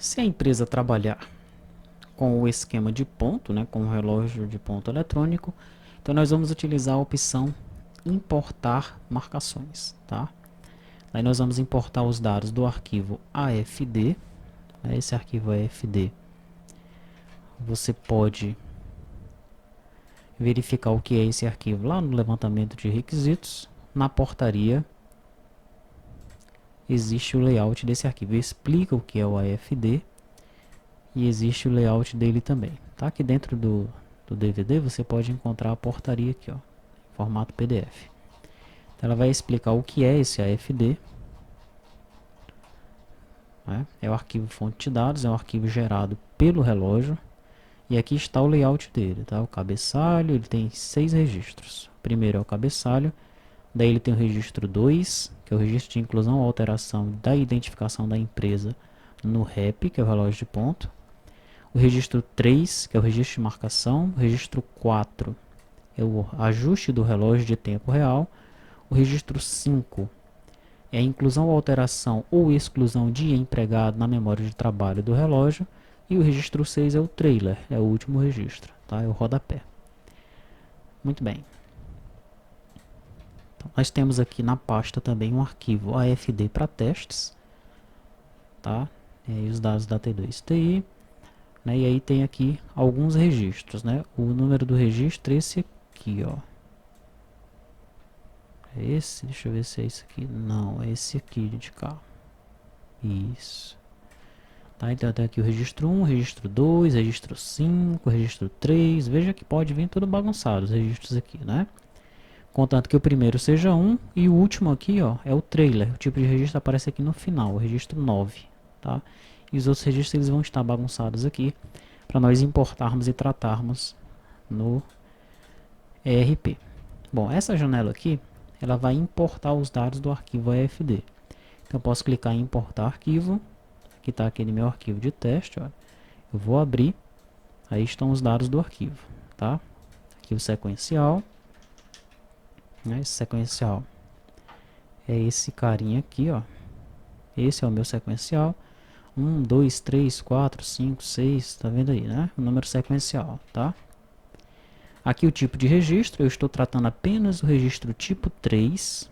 Se a empresa trabalhar com o esquema de ponto, né, com o relógio de ponto eletrônico, então nós vamos utilizar a opção importar marcações, tá? Aí nós vamos importar os dados do arquivo AFD, né, esse arquivo AFD. Você pode verificar o que é esse arquivo lá no levantamento de requisitos. Na portaria existe o layout desse arquivo, explica o que é o AFD e existe o layout dele também. Tá? Aqui dentro do DVD você pode encontrar a portaria aqui, ó, em formato PDF. Então ela vai explicar o que é esse AFD. Né? É o arquivo fonte de dados, é um arquivo gerado pelo relógio. E aqui está o layout dele, tá? O cabeçalho, ele tem 6 registros. O primeiro é o cabeçalho, daí ele tem o registro 2, que é o registro de inclusão ou alteração da identificação da empresa no REP, que é o relógio de ponto. O registro 3, que é o registro de marcação. O registro 4 é o ajuste do relógio de tempo real. O registro 5 é a inclusão ou alteração ou exclusão de empregado na memória de trabalho do relógio. E o registro 6 é o trailer, é o último registro, tá? É o rodapé. Muito bem. Então, nós temos aqui na pasta também um arquivo AFD para testes, tá? E os dados da T2TI, né? E aí tem aqui alguns registros, né? O número do registro é esse aqui, ó. É esse? Deixa eu ver se é esse aqui. Não, é esse aqui de cá. Isso. Tá, então tem aqui o registro 1, registro 2, registro 5, registro 3. Veja que pode vir tudo bagunçado os registros aqui, né? Contanto que o primeiro seja 1 e o último aqui, ó, é o trailer. O tipo de registro aparece aqui no final, o registro 9, tá? E os outros registros eles vão estar bagunçados aqui para nós importarmos e tratarmos no ERP. Bom, essa janela aqui, ela vai importar os dados do arquivo AFD. Então eu posso clicar em importar arquivo. Aqui está aquele meu arquivo de teste, ó. Eu vou abrir, aí estão os dados do arquivo, tá? Arquivo sequencial, né? Esse sequencial é esse carinha aqui, ó. Esse é o meu sequencial. 1, 2, 3, 4, 5, 6, tá vendo aí, né? O número sequencial, tá? Aqui o tipo de registro, eu estou tratando apenas o registro tipo 3,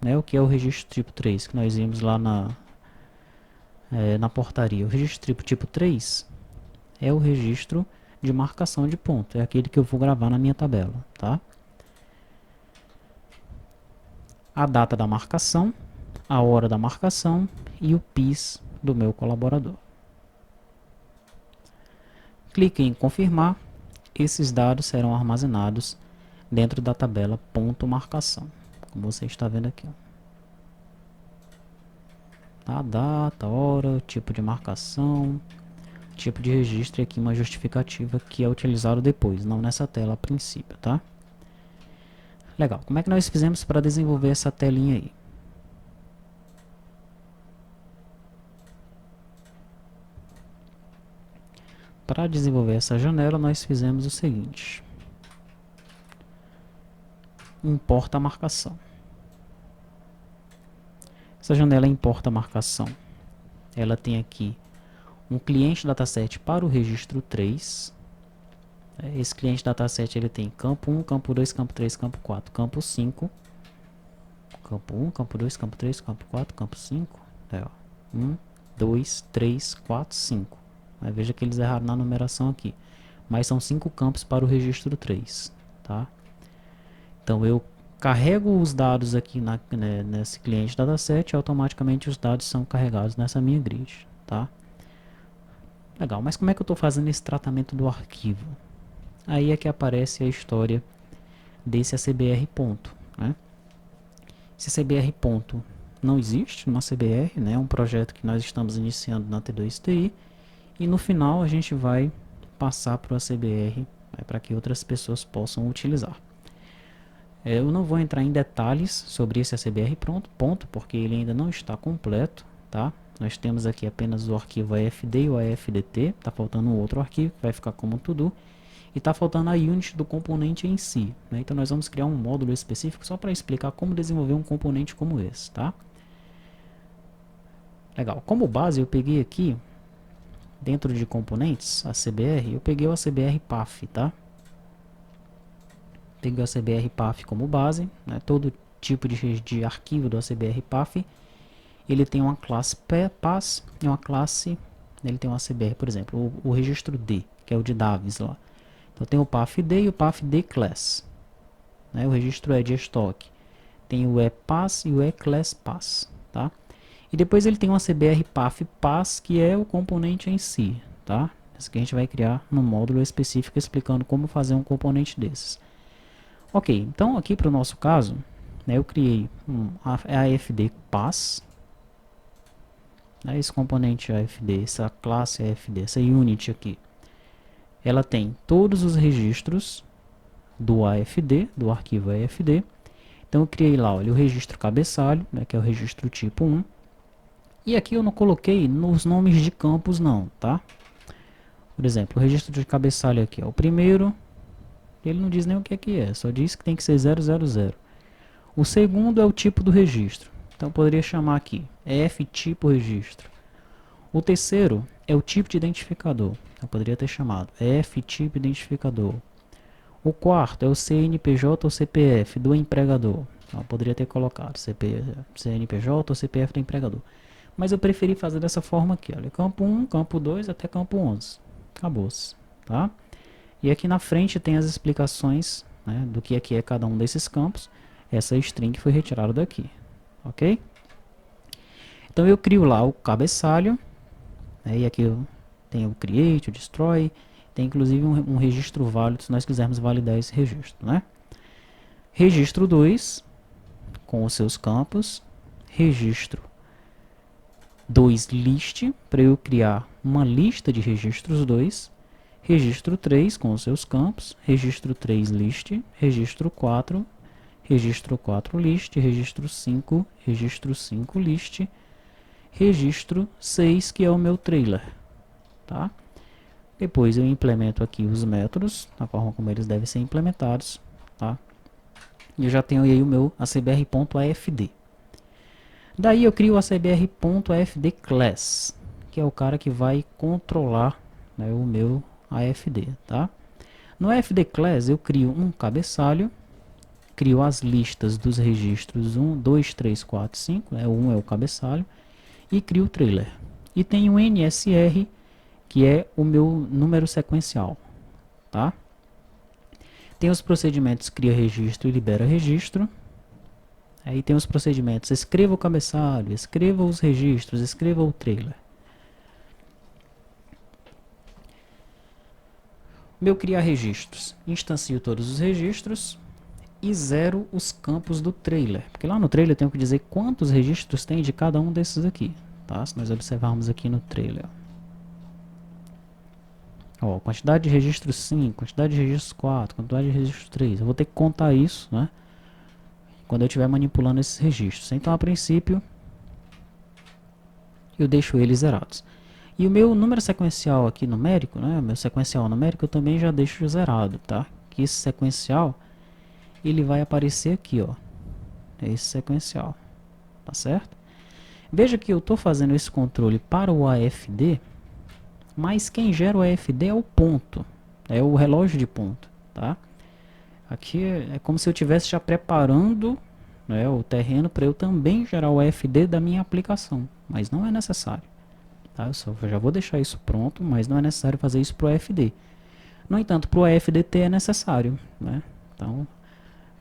né? O que é o registro tipo 3, que nós vimos lá na portaria. O registro tipo 3 é o registro de marcação de ponto, é aquele que eu vou gravar na minha tabela, tá? A data da marcação, a hora da marcação e o PIS do meu colaborador. Clique em confirmar, esses dados serão armazenados dentro da tabela ponto marcação, como você está vendo aqui. A data, a hora, tipo de marcação, tipo de registro e aqui uma justificativa que é utilizado depois, não nessa tela a princípio, tá? Legal, como é que nós fizemos para desenvolver essa telinha aí? Para desenvolver essa janela, nós fizemos o seguinte. Importa a marcação. Essa janela importa a marcação. Ela tem aqui um cliente dataset para o registro 3. Esse cliente dataset ele tem campo 1, campo 2, campo 3, campo 4, campo 5. Campo 1, campo 2, campo 3, campo 4, campo 5. 1, 2, 3, 4, 5. Mas veja que eles erraram na numeração aqui. Mas são 5 campos para o registro 3. Tá? Então eu carrego os dados aqui nesse cliente dataset e automaticamente os dados são carregados nessa minha grid. Tá? Legal, mas como é que eu estou fazendo esse tratamento do arquivo? Aí é que aparece a história desse ACBR ponto. Né? Esse ACBR ponto não existe numa CBR, né? É um projeto que nós estamos iniciando na T2TI. E no final a gente vai passar para o ACBR para que outras pessoas possam utilizar. Eu não vou entrar em detalhes sobre esse ACBR ponto, porque ele ainda não está completo, tá? Nós temos aqui apenas o arquivo AFD e o AFDT, está faltando um outro arquivo que vai ficar como to-do, e está faltando a unit do componente em si, né? Então nós vamos criar um módulo específico só para explicar como desenvolver um componente como esse, tá? Legal, como base eu peguei aqui dentro de componentes, ACBR, eu peguei o ACBR Path, tá? Peguei o ACBR Path como base, né? Todo tipo de arquivo do ACBR Path, ele tem uma classe pass e uma classe, ele tem um ACBR, por exemplo, o registro D, que é o de Davis lá. Então tem o path D e o path D class, né? O registro é de estoque. Tem o ePass e o eClass Pass, tá? E depois ele tem uma CBR Path Pass, que é o componente em si, tá? Esse que a gente vai criar no módulo específico explicando como fazer um componente desses. Ok, então aqui para o nosso caso, né, eu criei a AFD Pass, né, esse componente AFD, essa classe AFD, essa unit aqui, ela tem todos os registros do AFD, do arquivo AFD. Então eu criei lá, olha, o registro cabeçalho, né, que é o registro tipo 1. E aqui eu não coloquei nos nomes de campos não, tá? Por exemplo, o registro de cabeçalho aqui, ó, o primeiro, ele não diz nem o que é, só diz que tem que ser 000. O segundo é o tipo do registro, então eu poderia chamar aqui F tipo registro. O terceiro é o tipo de identificador, eu poderia ter chamado F tipo identificador. O quarto é o CNPJ ou CPF do empregador, então eu poderia ter colocado CNPJ ou CPF do empregador. Mas eu preferi fazer dessa forma aqui, olha, campo 1, campo 2 até campo 11. Acabou-se, tá? E aqui na frente tem as explicações, né, do que é cada um desses campos. Essa string foi retirada daqui, ok? Então eu crio lá o cabeçalho, né, e aqui eu tenho o create, o destroy, tem inclusive um registro válido se nós quisermos validar esse registro, né? Registro 2 com os seus campos, registro 2 list, para eu criar uma lista de registros 2, registro 3 com os seus campos, registro 3 list, registro 4 list, registro 5 list, registro 6 que é o meu trailer, tá? Depois eu implemento aqui os métodos, da forma como eles devem ser implementados, tá? E eu já tenho aí o meu acbr.afd. Daí eu crio o acbr.afdClass, que é o cara que vai controlar, né, o meu AFD, tá? No AFDClass eu crio um cabeçalho, crio as listas dos registros 1, 2, 3, 4, 5, né, o 1 é o cabeçalho, e crio o trailer. E tem um NSR, que é o meu número sequencial, tá? Tem os procedimentos cria registro e libera registro. Aí tem os procedimentos, escreva o cabeçalho, escreva os registros, escreva o trailer. Meu criar registros, instancio todos os registros e zero os campos do trailer. Porque lá no trailer eu tenho que dizer quantos registros tem de cada um desses aqui, tá? Se nós observarmos aqui no trailer. Ó, quantidade de registros 5, quantidade de registros 4, quantidade de registros 3. Eu vou ter que contar isso, né? Quando eu estiver manipulando esses registros. Então, a princípio, eu deixo eles zerados. E o meu número sequencial aqui numérico, né? Meu sequencial numérico eu também já deixo zerado, tá? Que esse sequencial, ele vai aparecer aqui, ó. Esse sequencial, tá certo? Veja que eu estou fazendo esse controle para o AFD, mas quem gera o AFD é o ponto, é o relógio de ponto, tá? Aqui é como se eu estivesse já preparando, né, o terreno para eu também gerar o AFD da minha aplicação, mas não é necessário. Tá? Eu já vou deixar isso pronto, mas não é necessário fazer isso para o AFD. No entanto, para o AFDT é necessário, né? Então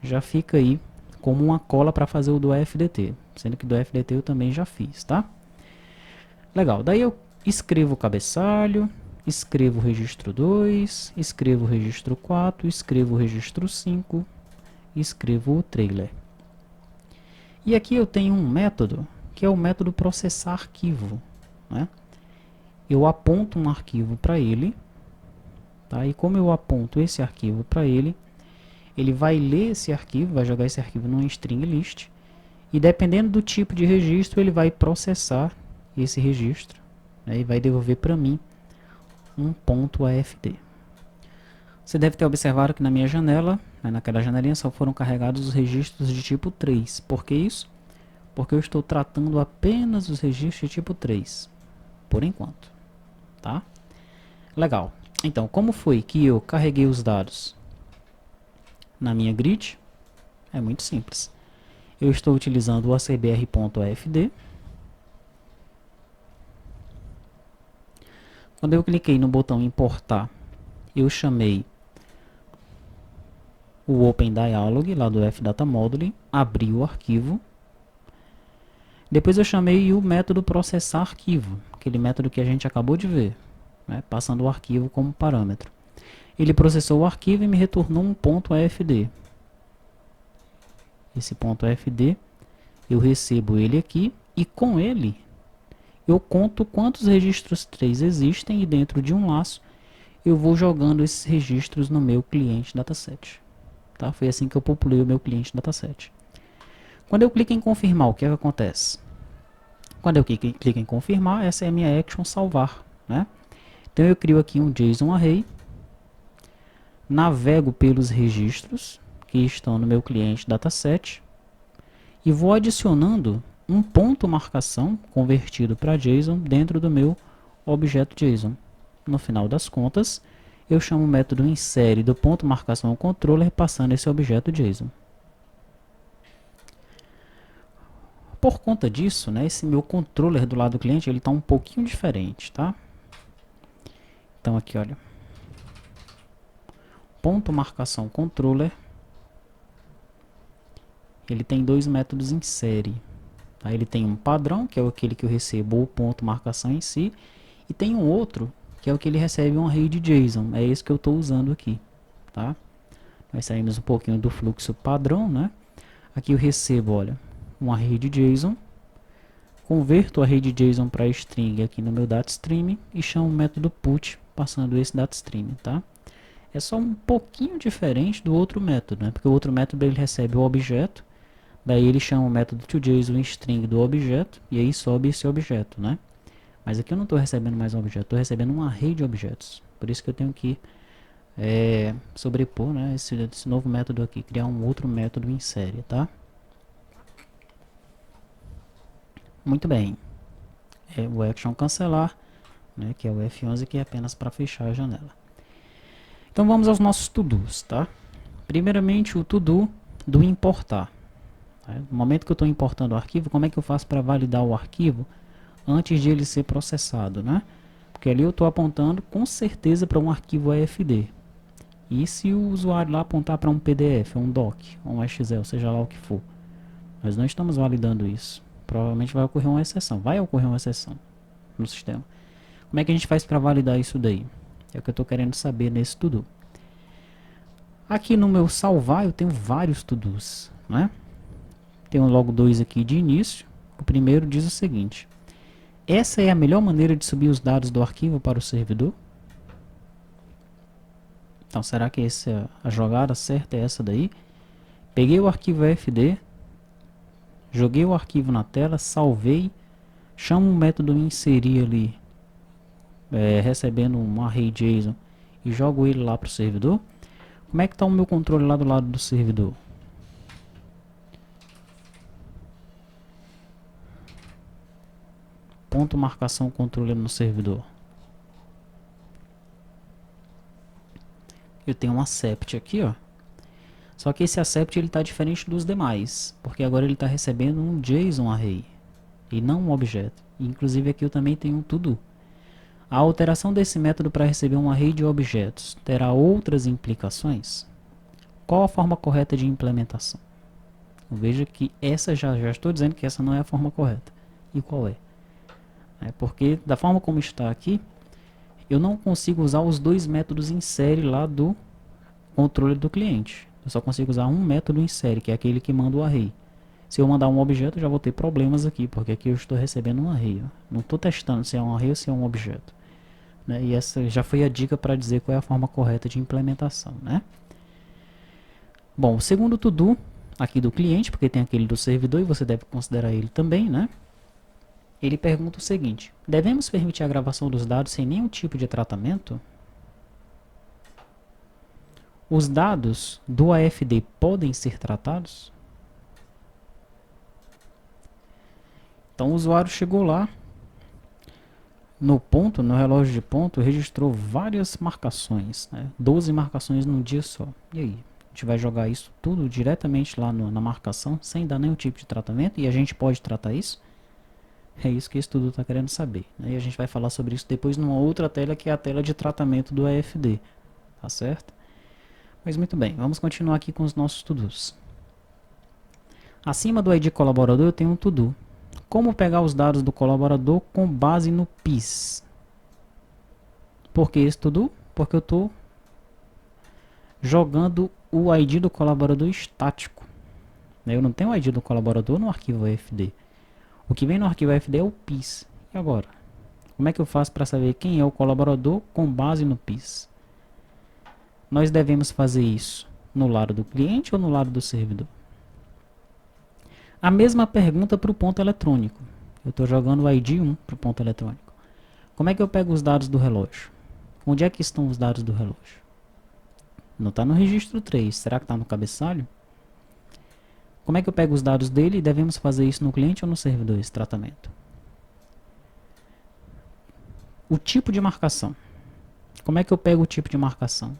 já fica aí como uma cola para fazer o do AFDT, sendo que do AFDT eu também já fiz, tá? Legal, daí eu escrevo o cabeçalho, escrevo o registro 2, escrevo o registro 4, escrevo o registro 5, escrevo o trailer. E aqui eu tenho um método, que é o método processar arquivo, né? Eu aponto um arquivo para ele, tá? E como eu aponto esse arquivo para ele, ele vai ler esse arquivo, vai jogar esse arquivo num string list, e dependendo do tipo de registro, ele vai processar esse registro, né, e vai devolver para mim um ponto AFD. Você deve ter observado que na minha janela, né, naquela janelinha, só foram carregados os registros de tipo 3. Por que isso? Porque eu estou tratando apenas os registros de tipo 3, por enquanto, tá? Legal. Então, como foi que eu carreguei os dados na minha grid? É muito simples. Eu estou utilizando o acbr.afd. Quando eu cliquei no botão importar, eu chamei o Open Dialog lá do FData Module, abri o arquivo. Depois eu chamei o método processar arquivo, aquele método que a gente acabou de ver, né, passando o arquivo como parâmetro. Ele processou o arquivo e me retornou um ponto .afd. Esse ponto .afd, eu recebo ele aqui e com ele eu conto quantos registros 3 existem e dentro de um laço eu vou jogando esses registros no meu cliente dataset. Tá? Foi assim que eu populei o meu cliente dataset. Quando eu clico em confirmar, o que é que acontece? Quando eu clico em confirmar, essa é a minha action salvar, né? Então eu crio aqui um JSON Array, navego pelos registros que estão no meu cliente dataset e vou adicionando um ponto marcação convertido para JSON dentro do meu objeto JSON. No final das contas, eu chamo o método insere do ponto marcação ao controller passando esse objeto JSON. Por conta disso, né, esse meu controller do lado do cliente ele está um pouquinho diferente, tá? Então aqui, olha, ponto marcação controller, ele tem dois métodos em série. Tá? Ele tem um padrão, que é aquele que eu recebo o ponto marcação em si, e tem um outro, que é o que ele recebe um array de JSON. É esse que eu estou usando aqui, tá? Nós saímos um pouquinho do fluxo padrão, né? Aqui eu recebo, olha, um array de JSON, converto o array de JSON para string aqui no meu datastream e chamo o método put passando esse datastream, tá? É só um pouquinho diferente do outro método, né? Porque o outro método ele recebe o objeto, daí ele chama o método toJSON string do objeto e aí sobe esse objeto, né? Mas aqui eu não estou recebendo mais um objeto, estou recebendo um array de objetos. Por isso que eu tenho que sobrepor, né, esse novo método aqui, criar um outro método em série, tá? Muito bem. O action cancelar, né, que é o F11, que é apenas para fechar a janela. Então vamos aos nossos to-dos, tá? Primeiramente o to-do do importar. Tá? No momento que eu estou importando o arquivo, como é que eu faço para validar o arquivo antes de ele ser processado, né? Porque ali eu estou apontando com certeza para um arquivo AFD. E se o usuário lá apontar para um PDF, um doc, um Excel, seja lá o que for, nós não estamos validando isso. Provavelmente vai ocorrer uma exceção. Vai ocorrer uma exceção no sistema. Como é que a gente faz para validar isso daí? É o que eu estou querendo saber nesse to-do. Aqui no meu salvar eu tenho vários to-dos, né? Tenho logo dois aqui de início. O primeiro diz o seguinte: essa é a melhor maneira de subir os dados do arquivo para o servidor? Então, será que a jogada certa é essa daí? Peguei o arquivo FD, joguei o arquivo na tela, salvei, chamo um método inserir ali, recebendo um array JSON e jogo ele lá para o servidor. Como é que está o meu controle lá do lado do servidor? Ponto marcação controle no servidor. Eu tenho um accept aqui, ó. Só que esse accept ele está diferente dos demais, porque agora ele está recebendo um JSON array e não um objeto. Inclusive aqui eu também tenho um to-do. A alteração desse método para receber um array de objetos terá outras implicações? Qual a forma correta de implementação? Veja que essa já estou dizendo que essa não é a forma correta. E qual é? Porque da forma como está aqui, eu não consigo usar os dois métodos em série lá do controle do cliente. Eu só consigo usar um método em série, que é aquele que manda o array. Se eu mandar um objeto, eu já vou ter problemas aqui, porque aqui eu estou recebendo um array. Ó. Não estou testando se é um array ou se é um objeto. Né? E essa já foi a dica para dizer qual é a forma correta de implementação. Né? Bom, o segundo to-do aqui do cliente, porque tem aquele do servidor e você deve considerar ele também, né? Ele pergunta o seguinte: devemos permitir a gravação dos dados sem nenhum tipo de tratamento? Os dados do AFD podem ser tratados? Então o usuário chegou lá, no ponto, no relógio de ponto, registrou várias marcações, né? 12 marcações num dia só. E aí? A gente vai jogar isso tudo diretamente lá na marcação, sem dar nenhum tipo de tratamento, e a gente pode tratar isso? É isso que esse estudo está querendo saber, né? E a gente vai falar sobre isso depois numa outra tela, que é a tela de tratamento do AFD, tá certo? Mas muito bem, vamos continuar aqui com os nossos to-dos. Acima do ID colaborador eu tenho um to-do. Como pegar os dados do colaborador com base no PIS? Por que esse to-do? Porque eu estou jogando o ID do colaborador estático. Eu não tenho o ID do colaborador no arquivo AFD. O que vem no arquivo AFD é o PIS. E agora? Como é que eu faço para saber quem é o colaborador com base no PIS? Nós devemos fazer isso no lado do cliente ou no lado do servidor? A mesma pergunta para o ponto eletrônico. Eu estou jogando o ID 1 para o ponto eletrônico. Como é que eu pego os dados do relógio? Onde é que estão os dados do relógio? Não está no registro 3. Será que está no cabeçalho? Como é que eu pego os dados dele e devemos fazer isso no cliente ou no servidor, esse tratamento? O tipo de marcação. Como é que eu pego o tipo de marcação?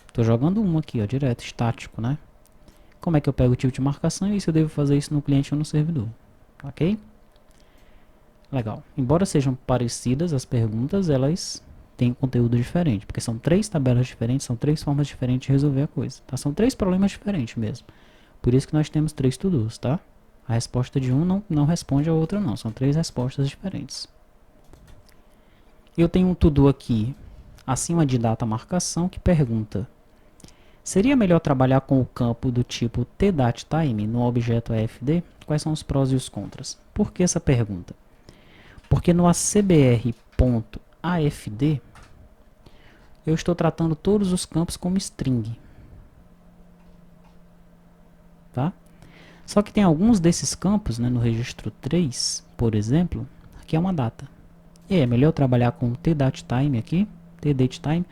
Estou jogando um aqui, ó, direto, estático, né? Como é que eu pego o tipo de marcação e se eu devo fazer isso no cliente ou no servidor? Ok? Legal. Embora sejam parecidas as perguntas, elas têm conteúdo diferente, porque são 3 tabelas diferentes, são 3 formas diferentes de resolver a coisa, tá? São 3 problemas diferentes mesmo. Por isso que nós temos 3 to-dos, tá? A resposta de um não responde a outra não, são 3 respostas diferentes. Eu tenho um to-do aqui, acima de data marcação, que pergunta: seria melhor trabalhar com o campo do tipo tDateTime no objeto AFD? Quais são os prós e os contras? Por que essa pergunta? Porque no acbr.afd eu estou tratando todos os campos como string. Tá? Só que tem alguns desses campos, né, no registro 3, por exemplo, que é uma data. E é melhor trabalhar com tDateTime aqui, tDateTime.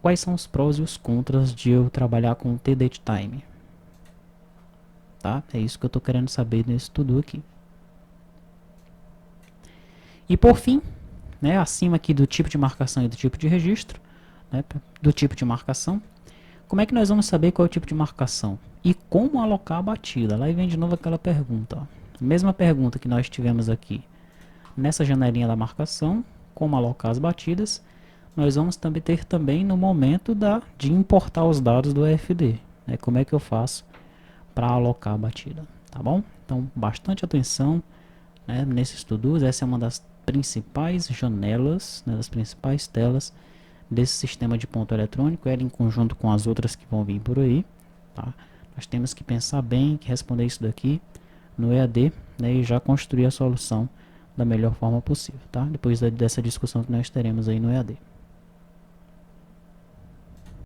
Quais são os prós e os contras de eu trabalhar com tDateTime? Tá? É isso que eu estou querendo saber nesse tudo aqui. E por fim, né, acima aqui do tipo de marcação e do tipo de registro, né, do tipo de marcação, como é que nós vamos saber qual é o tipo de marcação? E como alocar a batida? Lá vem de novo aquela pergunta. Ó. Mesma pergunta que nós tivemos aqui nessa janelinha da marcação, como alocar as batidas, nós vamos também ter também no momento de importar os dados do AFD. Né, como é que eu faço para alocar a batida? Tá bom? Então, bastante atenção, né, nesses estudos. Essa é uma das principais janelas, né, das principais telas desse sistema de ponto eletrônico, ela em conjunto com as outras que vão vir por aí, tá? Nós temos que pensar bem, que responder isso daqui no EAD, né, e já construir a solução da melhor forma possível, tá? Depois dessa discussão que nós teremos aí no EAD.